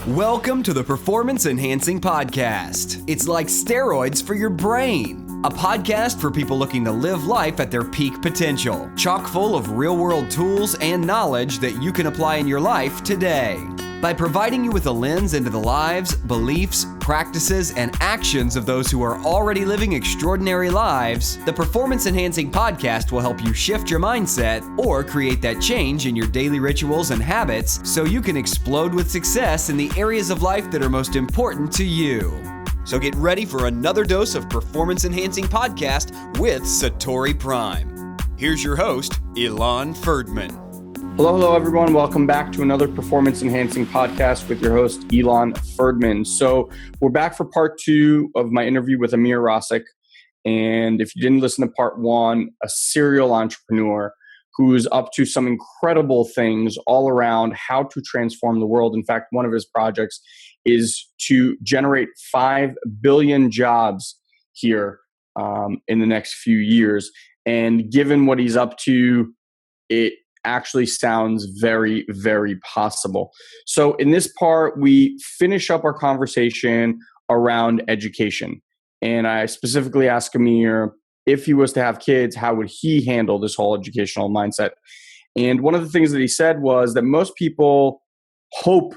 Welcome to the Performance Enhancing Podcast. It's like steroids for your brain. A podcast for people looking to live life at their peak potential. Chock full of real-world tools and knowledge that you can apply in your life today. By providing you with a lens into the lives, beliefs, practices, and actions of those who are already living extraordinary lives, the Performance Enhancing Podcast will help you shift your mindset or create that change in your daily rituals and habits so you can explode with success in the areas of life that are most important to you. So get ready for another dose of Performance Enhancing Podcast with SatoriPrime. Here's your host, Ilan Ferdman. Hello, everyone. Welcome back to another Performance Enhancing Podcast with your host, Ilan Ferdman. So we're back for part two of my interview with Ameer Rosic. And if you didn't listen to part one, a serial entrepreneur who's up to some incredible things all around how to transform the world. In fact, one of his projects is to generate 5 billion jobs here in the next few years. And given what he's up to, it actually sounds very, very possible. So in this part, we finish up our conversation around education. And I specifically asked Ameer, if he was to have kids, how would he handle this whole educational mindset? And one of the things that he said was that most people hope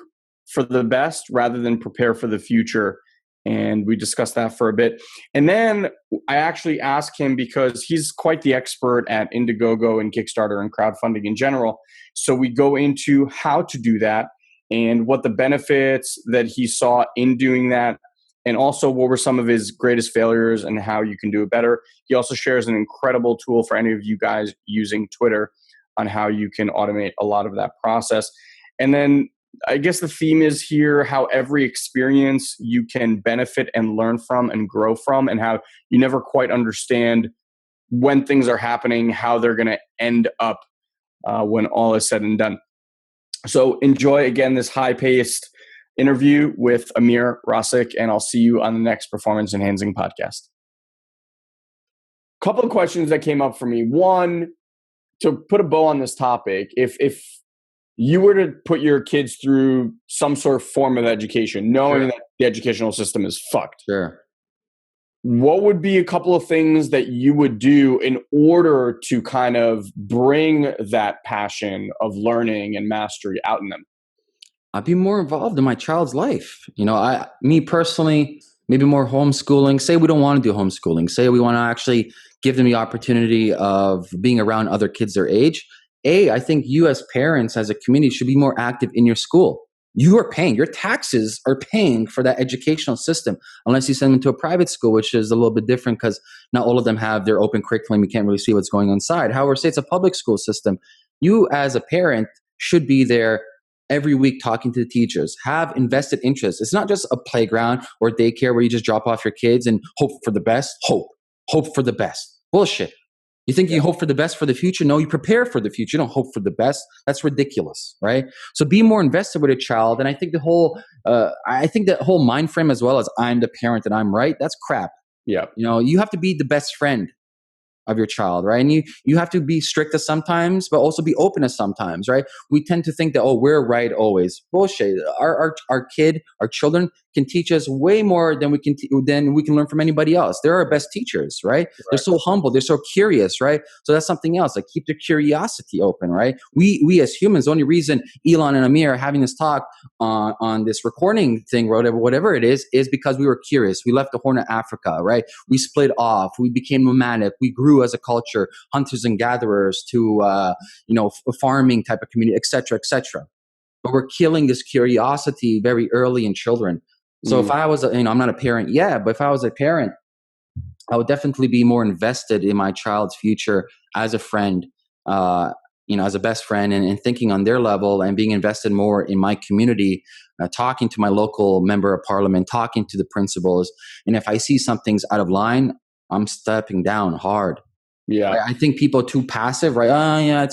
for the best rather than prepare for the future. And we discussed that for a bit. And then I actually asked him, because he's quite the expert at Indiegogo and Kickstarter and crowdfunding in general. So we go into how to do that and what the benefits that he saw in doing that, and also what were some of his greatest failures and how you can do it better. He also shares an incredible tool for any of you guys using Twitter on how you can automate a lot of that process. And then I guess the theme is here how every experience you can benefit and learn from and grow from, and how you never quite understand when things are happening, how they're going to end up when all is said and done. So enjoy, again, this high-paced interview with Ameer Rosic, and I'll see you on the next Performance Enhancing Podcast. Couple of questions that came up for me. One, to put a bow on this topic, if you were to put your kids through some sort of form of education, knowing that the educational system is fucked, what would be a couple of things that you would do in order to kind of bring that passion of learning and mastery out in them? I'd be more involved in my child's life. Me personally, maybe more homeschooling. Say we don't want to do homeschooling. Say we want to actually give them the opportunity of being around other kids their age. I think you as parents, as a community, should be more active in your school. You are paying, your taxes are paying for that educational system, unless you send them to a private school, which is a little bit different because not all of them have their open curriculum. You can't really see what's going on inside. However, say it's a public school system. You as a parent should be there every week talking to the teachers, have invested interest. It's not just a playground or daycare where you just drop off your kids and hope for the best. Hope for the best. Bullshit. You think you hope for the best for the future? No, you prepare for the future. You don't hope for the best. That's ridiculous, right? So be more invested with a child. And I think the whole mind frame as well as I'm the parent and I'm right, that's crap. Yeah. You have to be the best friend of your child, right? And you have to be strict as sometimes, but also be open as sometimes, right? We tend to think that, we're right always. Bullshit. Our children can teach us way more than we can learn from anybody else. They're our best teachers, right? They're so humble. They're so curious, right? So that's something else. Like, keep their curiosity open, right? We as humans, the only reason Ilan and Ameer are having this talk on this recording thing, whatever it is because we were curious. We left the Horn of Africa, right? We split off. We became nomadic. We grew as a culture, hunters and gatherers to farming type of community, et cetera, et cetera. But we're killing this curiosity very early in children. So if I was, I'm not a parent yet, but if I was a parent, I would definitely be more invested in my child's future as a friend, as a best friend, and thinking on their level and being invested more in my community, talking to my local member of parliament, talking to the principals. And if I see something's out of line, I'm stepping down hard. Yeah. I think people are too passive, right?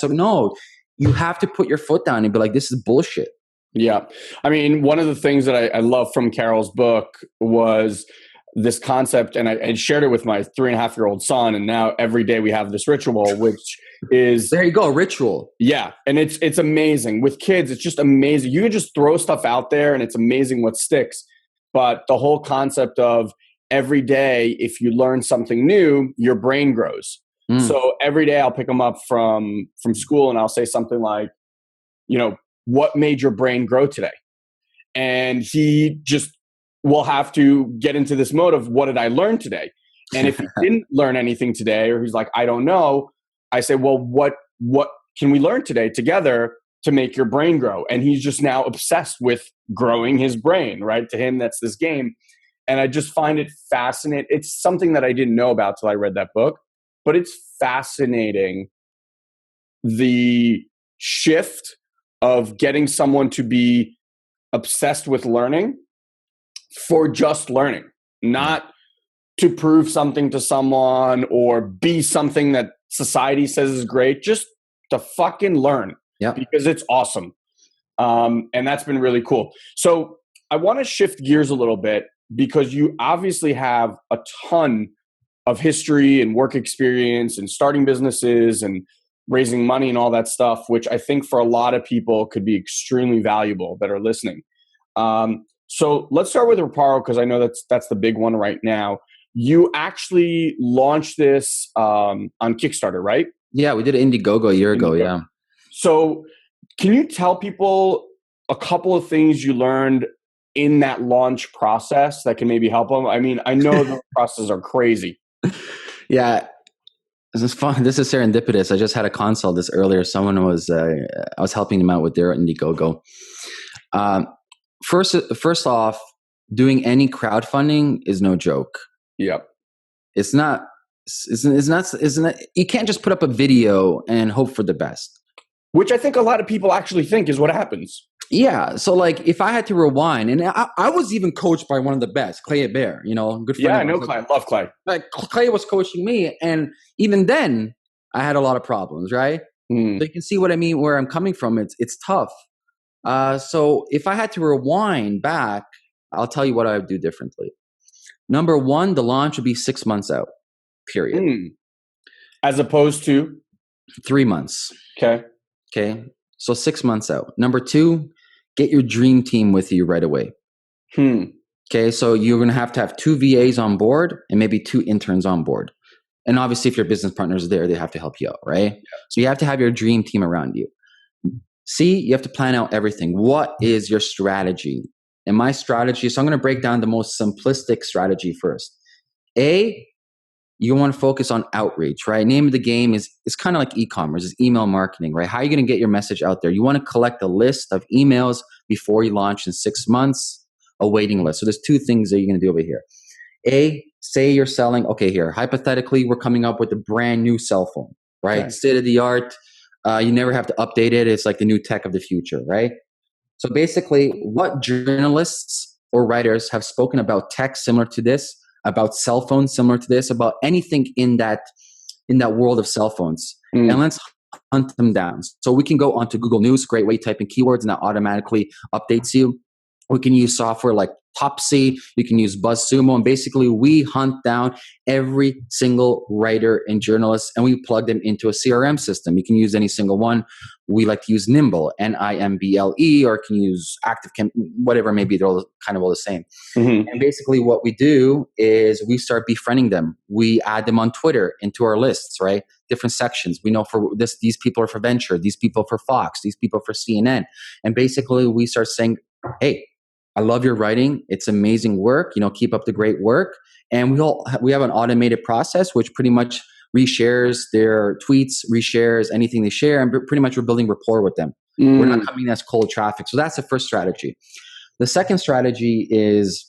No, you have to put your foot down and be like, this is bullshit. Yeah. I mean, one of the things that I love from Carol's book was this concept, and I shared it with my 3.5-year-old son, and now every day we have this ritual, which is there you go, ritual. Yeah, and it's amazing with kids. It's just amazing. You can just throw stuff out there, and it's amazing what sticks. But the whole concept of every day, if you learn something new, your brain grows. So every day I'll pick them up from school, and I'll say something like, what made your brain grow today? And he just will have to get into this mode of, what did I learn today? And if he didn't learn anything today, or he's like, I don't know, I say, well, what can we learn today together to make your brain grow? And he's just now obsessed with growing his brain, right? To him, that's this game. And I just find it fascinating. It's something that I didn't know about till I read that book, but it's fascinating, the shift of getting someone to be obsessed with learning for just learning, not to prove something to someone or be something that society says is great, just to fucking learn, because it's awesome. And that's been really cool. So I want to shift gears a little bit, because you obviously have a ton of history and work experience and starting businesses and raising money and all that stuff, which I think for a lot of people could be extremely valuable that are listening. So let's start with Reparo, because I know that's the big one right now. You actually launched this on Kickstarter, right? Yeah, we did Indiegogo a year ago. Yeah. So can you tell people a couple of things you learned in that launch process that can maybe help them? I mean, I know the processes are crazy. Yeah. This is fun. This is serendipitous. I just had a consult this earlier. Someone was, I was helping them out with their Indiegogo. First off, doing any crowdfunding is no joke. Yep. It's not, you can't just put up a video and hope for the best. Which I think a lot of people actually think is what happens. Yeah. So like, if I had to rewind, and I was even coached by one of the best, Clay Bear, good friend. Yeah, I know Clay. Love Clay. Like Clay was coaching me, and even then I had a lot of problems, right? So you can see what I mean, where I'm coming from. It's tough. So if I had to rewind back, I'll tell you what I would do differently. Number one, the launch would be 6 months out, period. As opposed to? 3 months. Okay. So 6 months out. Number two, get your dream team with you right away. Okay. So you're going to have 2 VAs on board and maybe 2 interns on board. And obviously if your business partners are there, they have to help you out, right? Yeah. So you have to have your dream team around you. C, you have to plan out everything. What is your strategy? And my strategy, so I'm going to break down the most simplistic strategy first. A, you want to focus on outreach, right? Name of the game is kind of like e-commerce, it's email marketing, right? How are you going to get your message out there? You want to collect a list of emails before you launch in 6 months, a waiting list. So there's 2 things that you're going to do over here. A, say you're selling, okay, here, hypothetically, we're coming up with a brand new cell phone, right? Okay. State of the art. You never have to update it. It's like the new tech of the future, right? So basically, what journalists or writers have spoken about tech similar to this, about cell phones similar to this, about anything in that world of cell phones, and let's hunt them down. So we can go onto Google News, great way to type in keywords, and that automatically updates you. We can use software like Topsy. You can use BuzzSumo. And basically, we hunt down every single writer and journalist, and we plug them into a CRM system. You can use any single one. We like to use Nimble, Nimble, or can use ActiveCam, whatever, maybe they're all kind of all the same. And basically what we do is we start befriending them. We add them on Twitter into our lists, right? Different sections. We know for this, these people are for Venture, these people for Fox, these people for CNN. And basically we start saying, hey, I love your writing. It's amazing work. Keep up the great work. And we have an automated process which pretty much reshares their tweets, reshares anything they share, and pretty much we're building rapport with them. We're not coming as cold traffic. So that's the first strategy. The second strategy is,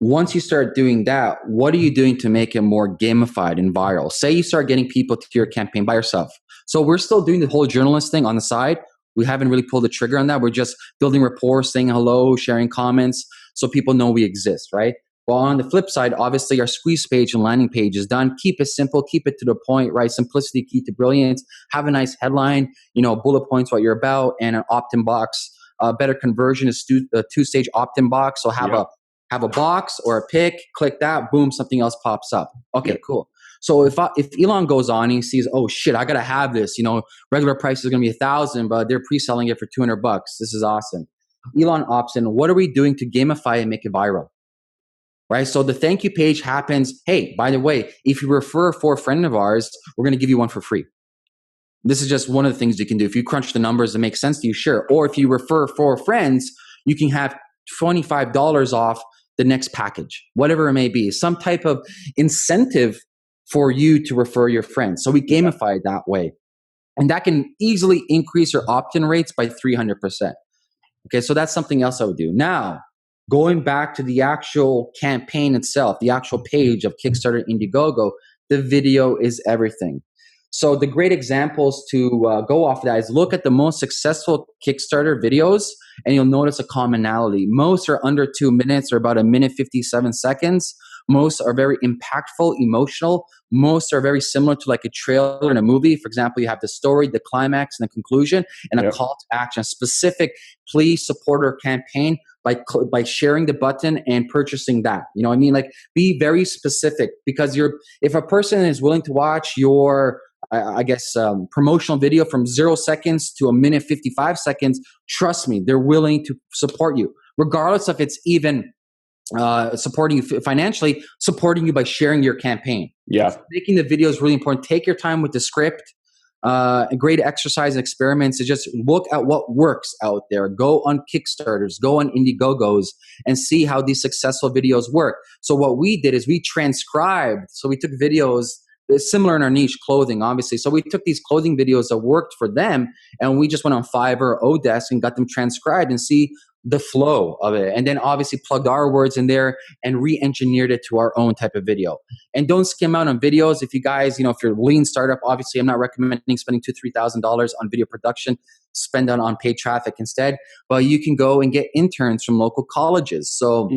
once you start doing that, what are you doing to make it more gamified and viral? Say you start getting people to your campaign by yourself. So we're still doing the whole journalist thing on the side. We haven't really pulled the trigger on that. We're just building rapport, saying hello, sharing comments, so people know we exist, right? Well, on the flip side, obviously our squeeze page and landing page is done. Keep it simple, keep it to the point, right? Simplicity, key to brilliance. Have a nice headline, bullet points what you're about, and an opt-in box. Better conversion is a 2-stage opt-in box. So have have a box or a pick, click that, boom, something else pops up. Okay, cool. So if Ilan goes on and he sees, oh shit, I gotta have this. Regular price is gonna be $1,000, but they're pre-selling it for $200. This is awesome. Ilan opts in. What are we doing to gamify and make it viral? Right. So the thank you page happens. Hey, by the way, if you refer for a friend of ours, we're gonna give you one for free. This is just one of the things you can do. If you crunch the numbers and make sense to you, sure. Or if you refer for friends, you can have $25 off the next package, whatever it may be, some type of incentive for you to refer your friends. So we gamify it that way. And that can easily increase your opt-in rates by 300%. Okay, so that's something else I would do. Now, going back to the actual campaign itself, the actual page of Kickstarter Indiegogo, the video is everything. So the great examples to go off of that is look at the most successful Kickstarter videos, and you'll notice a commonality. Most are under 2 minutes or about 1 minute 57 seconds. Most are very impactful, emotional. Most are very similar to like a trailer in a movie. For example, you have the story, the climax, and the conclusion, and a call to action, a specific please support our campaign by sharing the button and purchasing that. You know what I mean? Like, be very specific, because if a person is willing to watch your promotional video from 0 seconds to 1 minute 55 seconds, trust me, they're willing to support you, regardless if it's even supporting you financially, supporting you by sharing your campaign. Yeah. So making the video is really important. Take your time with the script. A great exercise and experiments is just look at what works out there. Go on Kickstarters, go on Indiegogos, and see how these successful videos work. So what we did is we transcribed. So we took videos similar in our niche, clothing, obviously. So we took these clothing videos that worked for them, and we just went on Fiverr or Odesk and got them transcribed and see the flow of it. And then obviously plugged our words in there and re-engineered it to our own type of video. And don't skim out on videos. If you guys, if you're a lean startup, obviously I'm not recommending spending $2,000 to $3,000 on video production. Spend that on paid traffic instead. But you can go and get interns from local colleges. So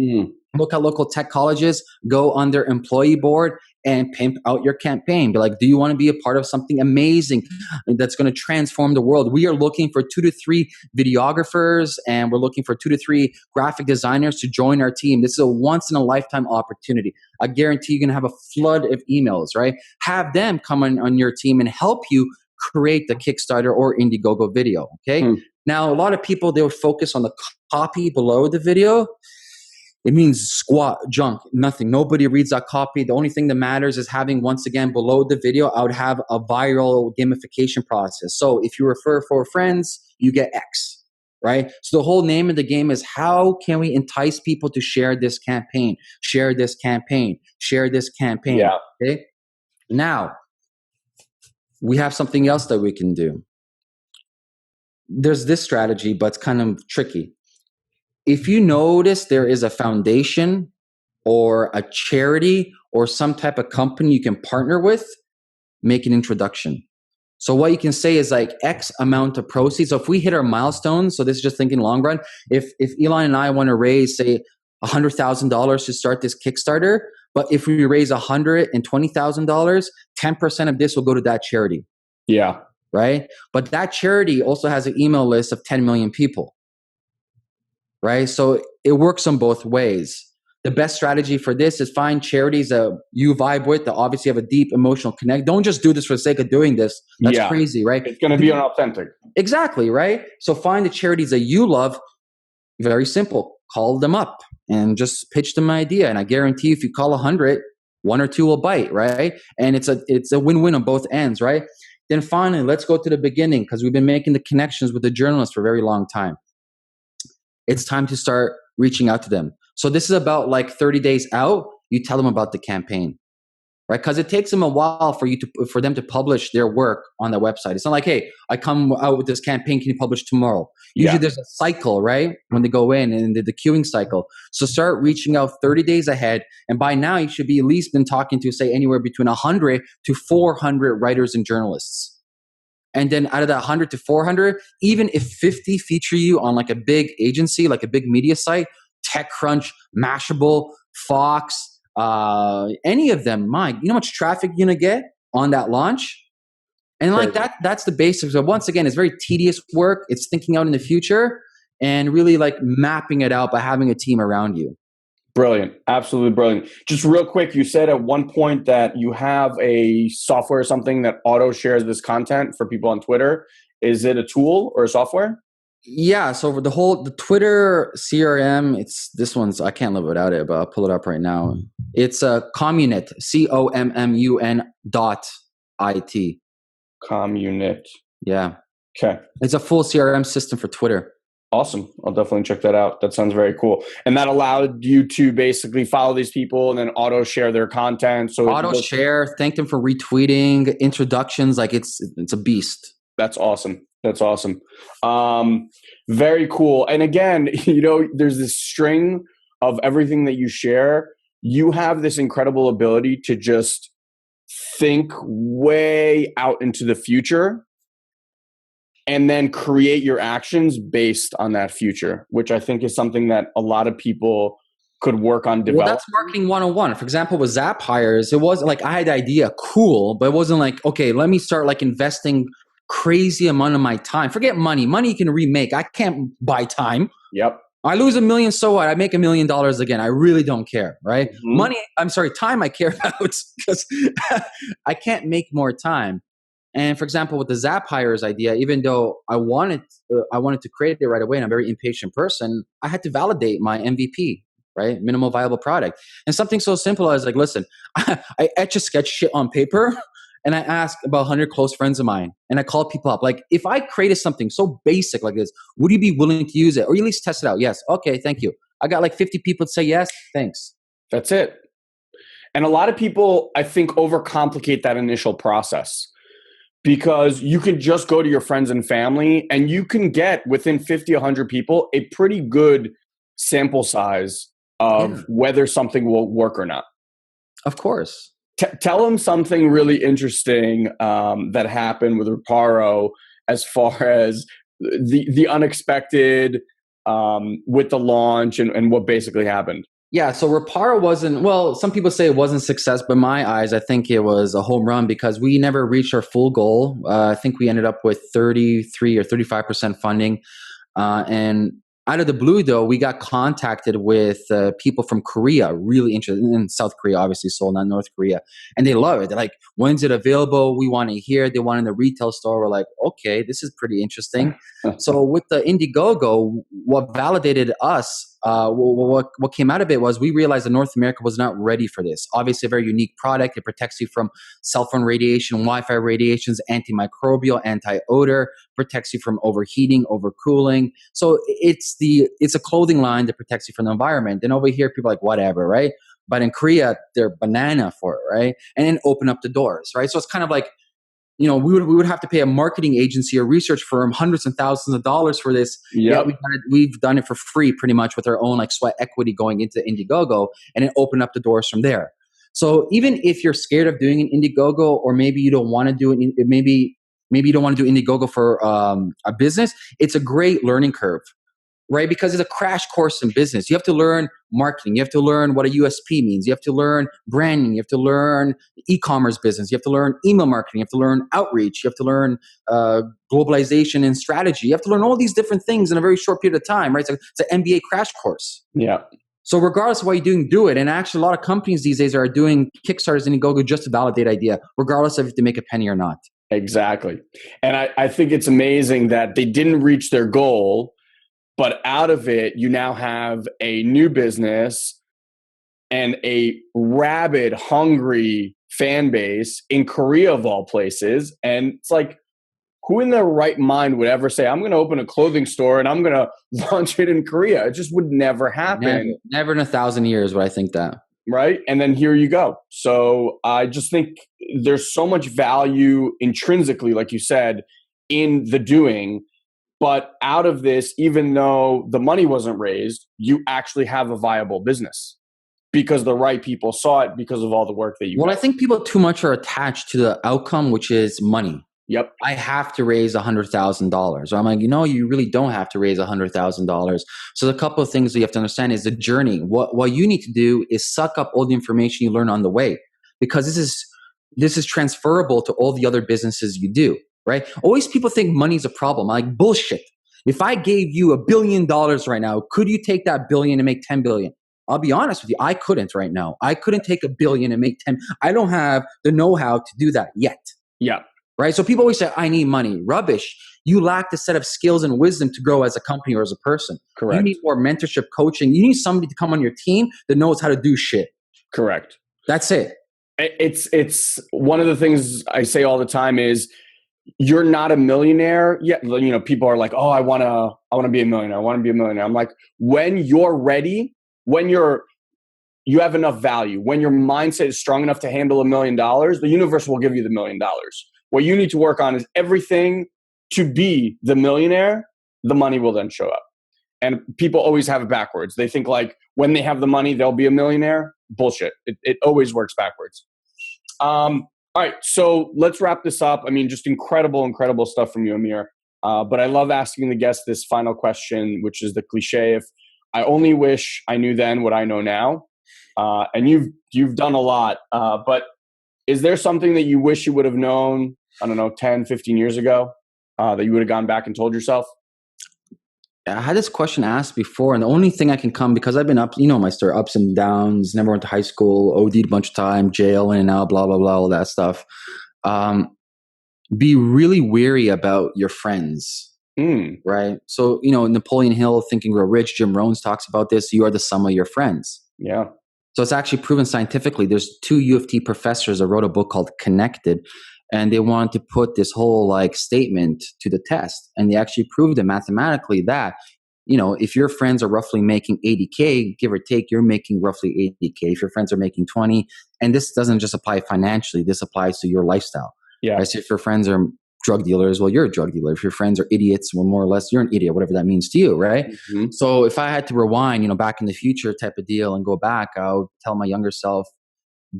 look at local tech colleges, go on their employee board and pimp out your campaign. Be like, do you want to be a part of something amazing that's going to transform the world? We are looking for 2 to 3 videographers, and we're looking for 2 to 3 graphic designers to join our team. This is a once in a lifetime opportunity. I guarantee you're going to have a flood of emails, right? Have them come on your team and help you create the Kickstarter or Indiegogo video. Okay. Now, a lot of people, they would focus on the copy below the video. It means squat, junk, nothing. Nobody reads that copy. The only thing that matters is having, once again, below the video, I would have a viral gamification process. So if you refer for friends, you get X, right? So the whole name of the game is, how can we entice people to share this campaign, share this campaign, share this campaign? Yeah. Okay. Now, we have something else that we can do. There's this strategy, but it's kind of tricky. If you notice there is a foundation or a charity or some type of company you can partner with, make an introduction. So what you can say is like X amount of proceeds. So if we hit our milestones, so this is just thinking long run, if Ilan and I want to raise, say, $100,000 to start this Kickstarter, but if we raise $120,000, 10% of this will go to that charity. Yeah. Right? But that charity also has an email list of 10 million people. Right? So it works on both ways. The best strategy for this is find charities that you vibe with, that obviously have a deep emotional connect. Don't just do this for the sake of doing this. That's crazy, right? It's going to be unauthentic. Exactly, right? So find the charities that you love. Very simple. Call them up and just pitch them an idea. And I guarantee if you call 100, 1 or 2 will bite, right? And it's a win-win on both ends, right? Then finally, let's go to the beginning, because we've been making the connections with the journalists for a very long time. It's time to start reaching out to them. So this is about like 30 days out. You tell them about the campaign, right? Because it takes them a while for them to publish their work on the website. It's not like, hey, I come out with this campaign, can you publish tomorrow? Usually there's a cycle, right? When they go in and the queuing cycle. So start reaching out 30 days ahead. And by now you should be at least been talking to, say, anywhere between 100 to 400 writers and journalists. And then out of that 100 to 400, even if 50 feature you on like a big agency, like a big media site, TechCrunch, Mashable, Fox, any of them, Mike, you know how much traffic you're going to get on that launch? And like that's the basics. So once again, it's very tedious work. It's thinking out in the future and really like mapping it out by having a team around you. Brilliant. Absolutely brilliant. Just real quick, you said at one point that you have a software or something that auto shares this content for people on Twitter. Is it a tool or a software? Yeah, so the Twitter CRM, it's this one's I can't live without it, but I'll pull it up right now. It's a Communit, COMMUN.IT. Communit. Yeah. Okay. It's a full CRM system for Twitter. Awesome. I'll definitely check that out. That sounds very cool. And that allowed you to basically follow these people and then auto share their content. So Auto share, thank them for retweeting, introductions, like it's a beast. That's awesome. That's awesome. Very cool. And again, there's this string of everything that you share. You have this incredible ability to just think way out into the future and then create your actions based on that future, which I think is something that a lot of people could work on developing. Well, that's marketing 101. For example, with Zap hires, it wasn't like I had the idea, cool, but it wasn't like, okay, let me start like investing crazy amount of my time. Forget money. Money you can remake. I can't buy time. Yep. I lose $1 million, so what? I make $1 million again. I really don't care, right? Mm-hmm. Time I care about because I can't make more time. And for example, with the Zap hires idea, even though I wanted to create it right away, and I'm a very impatient person, I had to validate my MVP, right? Minimal viable product. And something so simple as like, listen, I etch a sketch shit on paper and I ask about 100 close friends of mine and I call people up. Like, if I created something so basic like this, would you be willing to use it? Or at least test it out? Yes. Okay. Thank you. I got like 50 people to say yes. Thanks. That's it. And a lot of people, I think, overcomplicate that initial process. Because you can just go to your friends and family and you can get within 50, 100 people a pretty good sample size of whether something will work or not. Of course. Tell them something really interesting that happened with Reparo as far as the unexpected with the launch and what basically happened. Yeah, so Reparo wasn't, well, some people say it wasn't a success, but in my eyes, I think it was a home run because we never reached our full goal. I think we ended up with 33 or 35% funding. And out of the blue, though, we got contacted with people from Korea, really interested in South Korea, obviously, Seoul, not North Korea. And they love it. They're like, when's it available? We want to hear. They want it in the retail store. We're like, okay, this is pretty interesting. So with the Indiegogo, what validated us, what came out of it was we realized that North America was not ready for this. Obviously, a very unique product. It protects you from cell phone radiation, Wi-Fi radiations, antimicrobial, anti-odor, protects you from overheating, overcooling. So it's a clothing line that protects you from the environment. And over here, people are like, whatever, right? But in Korea, they're banana for it, right? And then open up the doors, right? So it's kind of like, we would have to pay a marketing agency or research firm hundreds and thousands of dollars for this. Yep. Yeah, we've done it for free pretty much with our own like sweat equity going into Indiegogo and then open up the doors from there. So even if you're scared of doing an Indiegogo or maybe you don't want to do it, maybe you don't want to do Indiegogo for a business, it's a great learning curve. Right? Because it's a crash course in business. You have to learn marketing. You have to learn what a USP means. You have to learn branding. You have to learn e-commerce business. You have to learn email marketing. You have to learn outreach. You have to learn globalization and strategy. You have to learn all these different things in a very short period of time, right? It's an MBA crash course. Yeah. So regardless of what you're doing, do it. And actually, a lot of companies these days are doing Kickstarters and Indiegogo just to validate idea, regardless of if they make a penny or not. Exactly. And I think it's amazing that they didn't reach their goal, but out of it, you now have a new business and a rabid, hungry fan base in Korea of all places. And it's like, who in their right mind would ever say, I'm going to open a clothing store and I'm going to launch it in Korea? It just would never happen. Never in 1,000 years would I think that. Right? And then here you go. So I just think there's so much value intrinsically, like you said, in the doing. But out of this, even though the money wasn't raised, you actually have a viable business because the right people saw it because of all the work that you Well, I think people too much are attached to the outcome, which is money. Yep. I have to raise $100,000. I'm like, you really don't have to raise $100,000. So the couple of things that you have to understand is the journey. What you need to do is suck up all the information you learn on the way, because this is transferable to all the other businesses you do. Right? Always people think money is a problem. I'm like, bullshit. If I gave you $1 billion right now, could you take that billion and make 10 billion? I'll be honest with you. I couldn't right now. I couldn't take $1 billion and make 10. I don't have the know-how to do that yet. Yeah. Right. So people always say, I need money. Rubbish. You lack the set of skills and wisdom to grow as a company or as a person. Correct. You need more mentorship, coaching. You need somebody to come on your team that knows how to do shit. Correct. That's it. It's one of the things I say all the time is you're not a millionaire yet. You know, people are like, oh, I want to be a millionaire. I want to be a millionaire. I'm like, when you're ready, when you have enough value, when your mindset is strong enough to handle $1 million, the universe will give you the $1 million. What you need to work on is everything to be the millionaire. The money will then show up. And people always have it backwards. They think like when they have the money, they'll be a millionaire. Bullshit. It always works backwards. All right. So let's wrap this up. I mean, just incredible stuff from you, Ameer. But I love asking the guests this final question, which is the cliche. If I only wish I knew then what I know now. And you've done a lot. But is there something that you wish you would have known, I don't know, 10, 15 years ago that you would have gone back and told yourself? I had this question asked before, and the only thing I can come, because I've been up, you know my story, ups and downs, never went to high school, OD'd a bunch of time, jail in and out, blah, blah, blah, all that stuff. Be really wary about your friends, right? So, you know, Napoleon Hill, Think and Grow Rich, Jim Rohn talks about this. You are the sum of your friends. Yeah. So it's actually proven scientifically. There's 2 U of T professors that wrote a book called Connected, and they wanted to put this whole like statement to the test. And they actually proved it mathematically that, you know, if your friends are roughly making 80K, give or take, you're making roughly 80K. If your friends are making 20, and this doesn't just apply financially, this applies to your lifestyle. Yeah. Right? So if your friends are drug dealers, well, you're a drug dealer. If your friends are idiots, well, more or less, you're an idiot, whatever that means to you, right? Mm-hmm. So if I had to rewind, you know, back in the future type of deal and go back, I would tell my younger self,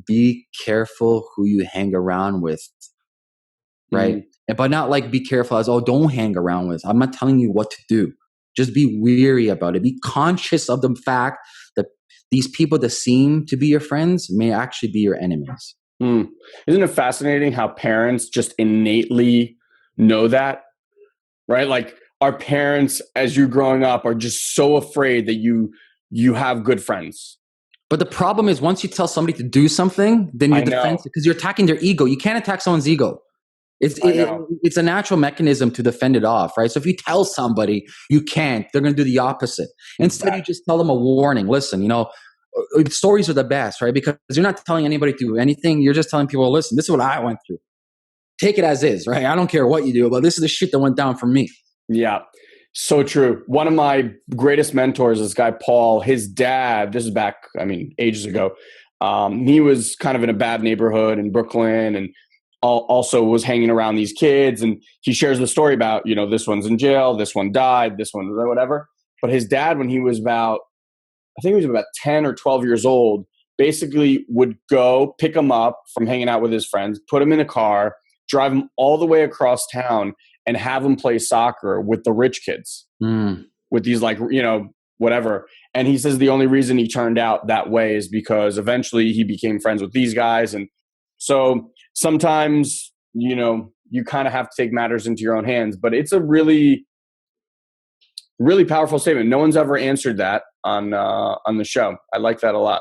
be careful who you hang around with. Right. But not like be careful as, oh, don't hang around with. I'm not telling you what to do. Just be weary about it. Be conscious of the fact that these people that seem to be your friends may actually be your enemies. Isn't it fascinating how parents just innately know that, right? Like our parents, as you're growing up, are just so afraid that you have good friends. But the problem is once you tell somebody to do something, then you're defensive because you're attacking their ego. You can't attack someone's ego. It's a natural mechanism to defend it off, right? So if you tell somebody you can't, they're going to do the opposite. Instead, you just tell them a warning. Listen, you know, stories are the best, right? Because you're not telling anybody to do anything. You're just telling people, listen, this is what I went through. Take it as is, right? I don't care what you do, but this is the shit that went down for me. Yeah, so true. One of my greatest mentors, this guy, Paul, his dad, this is back, I mean, ages ago. He was kind of in a bad neighborhood in Brooklyn and also was hanging around these kids. And he shares the story about, you know, this one's in jail, this one died, this one, whatever. But his dad, when he was about, I think he was about 10 or 12 years old, basically would go pick him up from hanging out with his friends, put him in a car, drive him all the way across town and have him play soccer with the rich kids, with these like, you know, whatever. And he says the only reason he turned out that way is because eventually he became friends with these guys. And so sometimes, you know, you kind of have to take matters into your own hands, but it's a really, really powerful statement. No one's ever answered that on the show. I like that a lot.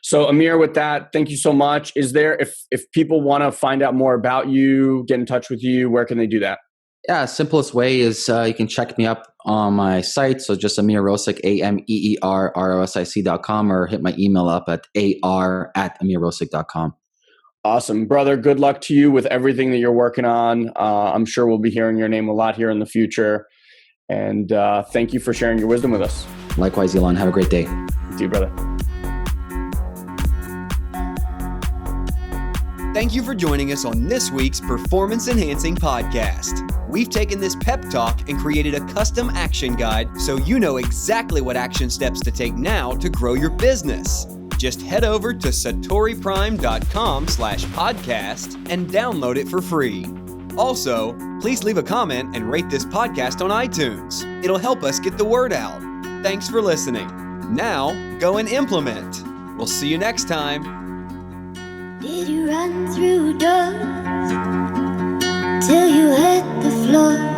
So Ameer, with that, thank you so much. Is there, if people want to find out more about you, get in touch with you, where can they do that? Yeah, simplest way is you can check me up on my site. So just Ameer Rosic, AmeerRosic.com, or hit my email up at ar@ameerrosic.com. Awesome, brother. Good luck to you with everything that you're working on. I'm sure we'll be hearing your name a lot here in the future. And thank you for sharing your wisdom with us. Likewise, Ilan. Have a great day. You too, brother. Thank you for joining us on this week's Performance Enhancing Podcast. We've taken this pep talk and created a custom action guide so you know exactly what action steps to take now to grow your business. Just head over to SatoriPrime.com/podcast and download it for free. Also, please leave a comment and rate this podcast on iTunes. It'll help us get the word out. Thanks for listening. Now, go and implement. We'll see you next time. Did you run through doors till you hit the floor?